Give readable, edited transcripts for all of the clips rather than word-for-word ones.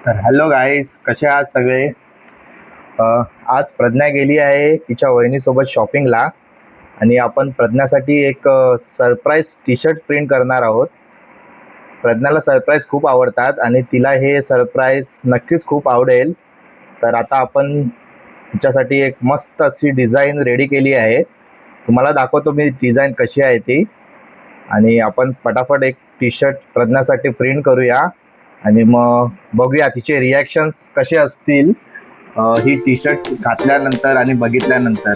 तर hello guys, कसे आहात सगळे? आज प्रज्ञा गेली आहे तिच्या वहिनीसोबत शॉपिंगला आणि आपण प्रज्ञासाठी एक सरप्राईज टी शर्ट प्रिंट करणार आहोत. प्रज्ञाला सरप्राईज खूप आवडतात आणि तिला हे सरप्राईज नक्कीच खूप आवडेल. तर आता आपण तिच्यासाठी एक मस्त अशी डिझाईन रेडी केली आहे. तुम्हाला दाखवतो मी डिझाईन कशी आहे ती. आणि आपण पटापट एक टी शर्ट प्रज्ञासाठी प्रिंट करूया आणि मग बघूया तिचे रिॲक्शन्स कसे असतील ही टी शर्ट्स घातल्यानंतर आणि बघितल्यानंतर.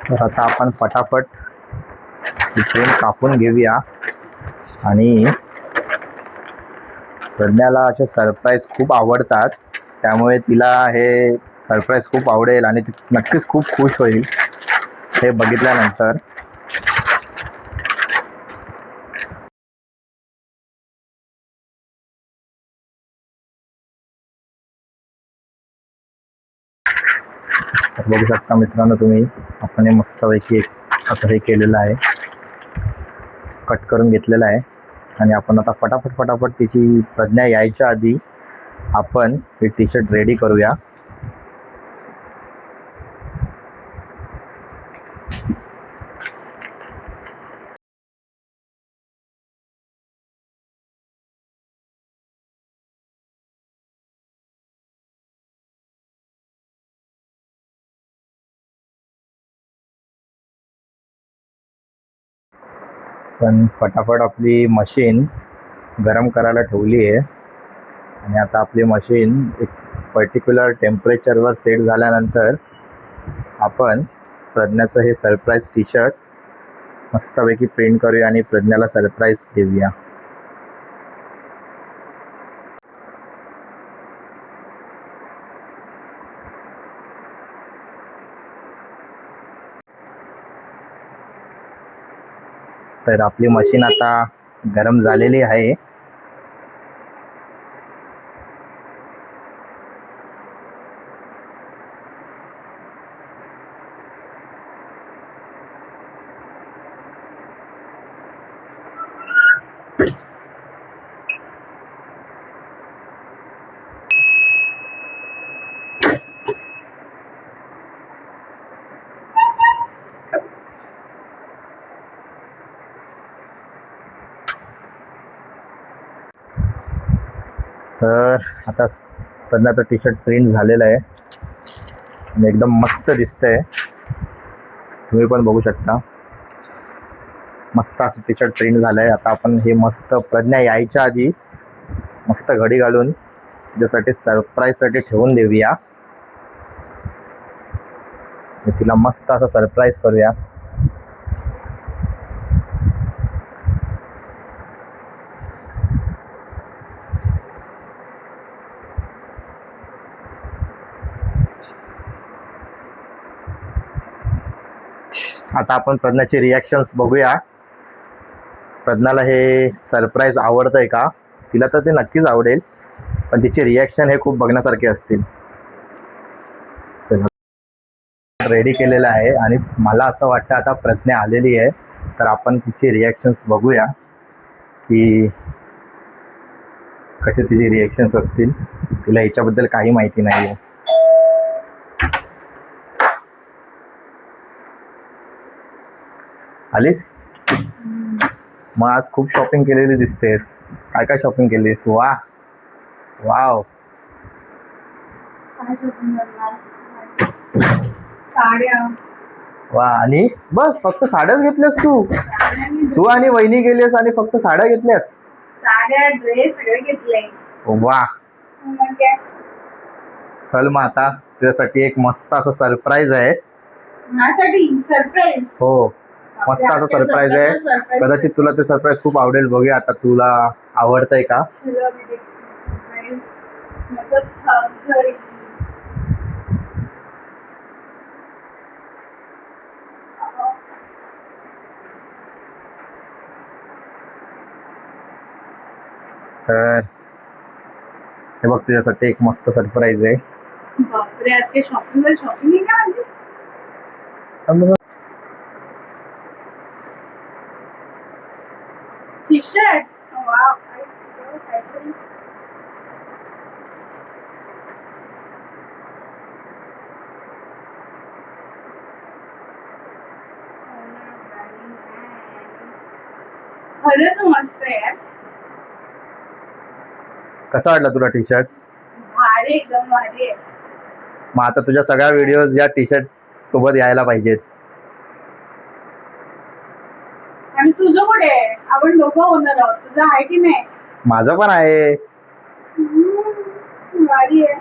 तर आता आपण पटापट प्रिंट कापून घेऊया. आणि प्रज्ञाला असे सरप्राईज खूप आवडतात, त्यामुळे तिला हे सरप्राईज खूप आवडेल आणि ती नक्कीच खूप खुश होईल हे बघितल्यानंतर. बघू शकता मित्रांनो तुम्ही, आपण हे मस्तपैकी असं हे केलेलं आहे, कट करून घेतलेलं आहे. आणि आपण आता फटाफट तिची प्रज्ञा यायच्या आधी आपण हे टी शर्ट रेडी करूया. पण फटाफट आपली मशीन गरम करायला ठेवली आहे आणि आता आपली मशीन एक पर्टिक्युलर टेम्परेचरवर सेट झाल्यानंतर आपण प्रज्ञाचं हे सरप्राईज टी शर्ट मस्तपैकी प्रिंट करूया आणि प्रज्ञाला सरप्राईज देऊया. तर आपली मशीन आता गरम झालेली आहे. तर आता प्रज्ञाचं टी शर्ट प्रिंट झालेलं आहे आणि एकदम मस्त दिसतंय, तुम्ही पण बघू शकता. मस्त असं टी शर्ट प्रिंट झालं आहे. आता आपण हे मस्त प्रज्ञा यायच्या आधी मस्त घडी घालून तिच्यासाठी सरप्राईजसाठी ठेवून देऊया. तिला मस्त असं सरप्राईज करूया. आता आपण प्रज्ञाचे रिॲक्शन्स बघूया. प्रज्ञाला हे सरप्राईज आवडतंय का? तिला तर ते नक्कीच आवडेल, पण तिचे रिॲक्शन हे खूप बघण्यासारखे असतील. रेडी केलेलं आहे आणि मला असं वाटतं आता प्रज्ञा आलेली आहे, तर आपण तिचे रिॲक्शन्स बघूया की कसे तिचे रिॲक्शन्स असतील. तिला याच्याबद्दल काही माहिती नाही आहे. आलीस? मग आज खूप शॉपिंग केलेली दिसतेस. काय काय शॉपिंग केलीस? वा वाव, वा. आणि बस फक्त साड्याच घेतल्यास तू? तू आणि वहिनी गेलीस आणि फक्त साड्या घेतल्यास? साड्या, ड्रेस सगळे घेतले. वा. चल मग आता तुझ्यासाठी एक मस्त असं सरप्राईज आहे. माझ्यासाठी सरप्राईज? हो, मस्त असं सरप्राईज आहे. कदाचित तुला ते सरप्राईज खूप आवडेल. बघूया आता तुला आवडतंय का. हे बघ तुझ्यासाठी एक मस्त सरप्राईज आहे. बापरे, आज काही शॉपिंग आहे का माझी? T shirt. वाव, काहीतरी. खरंच मस्त आहे यार. कसा वाटला तुला टी शर्ट? भारी, एकदम भारी आहे. मग आता तुझ्या सगळ्या व्हिडिओज या टी शर्ट सोबत यायला पाहिजेत. आणि तुझं कुठे आहे? आपण दोघं ओनर आहोत. तुझं आहे की नाही? माझं पण आहे. भारी आहे.